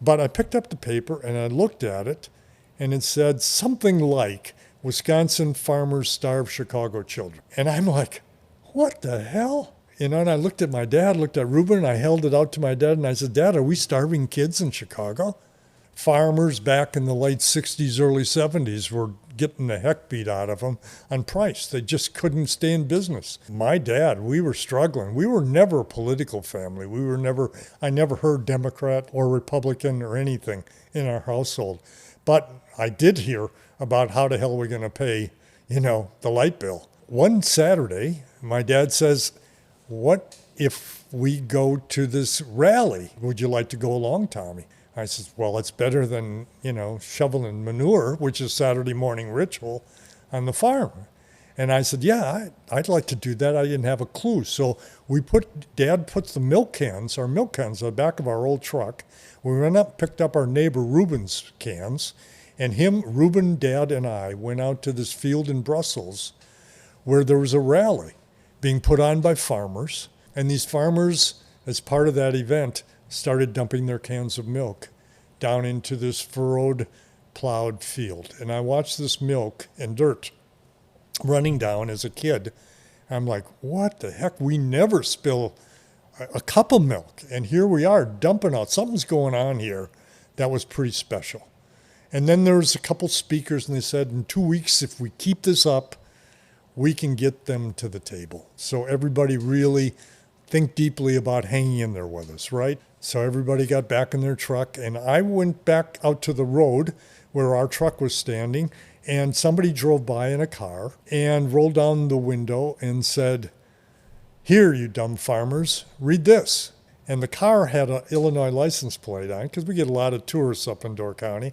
But I picked up the paper and I looked at it, and it said something like, Wisconsin farmers starve Chicago children. And I'm like, what the hell? You know, and I looked at my dad, looked at Ruben, and I held it out to my dad, and I said, Dad, are we starving kids in Chicago? Farmers back in the late 60s, early 70s were getting the heck beat out of them on price. They just couldn't stay in business. My dad, we were struggling. We were never a political family. I never heard Democrat or Republican or anything in our household. But I did hear about how the hell we're going to pay, the light bill. One Saturday, my dad says, what if we go to this rally? Would you like to go along, Tommy? I said, well, it's better than, shoveling manure, which is Saturday morning ritual on the farm. And I said, yeah, I'd like to do that. I didn't have a clue. So Dad puts our milk cans on the back of our old truck. We went up, picked up our neighbor Ruben's cans, and Ruben, Dad, and I went out to this field in Brussels where there was a rally being put on by farmers. And these farmers, as part of that event, started dumping their cans of milk down into this furrowed, plowed field. And I watched this milk and dirt running down as a kid. I'm like, what the heck? We never spill a cup of milk. And here we are dumping out. Something's going on here that was pretty special. And then there was a couple speakers, and they said, in 2 weeks, if we keep this up, we can get them to the table. So everybody really think deeply about hanging in there with us, right? So everybody got back in their truck, and I went back out to the road where our truck was standing, and somebody drove by in a car and rolled down the window and said, here, you dumb farmers, read this. And the car had an Illinois license plate on, because we get a lot of tourists up in Door County.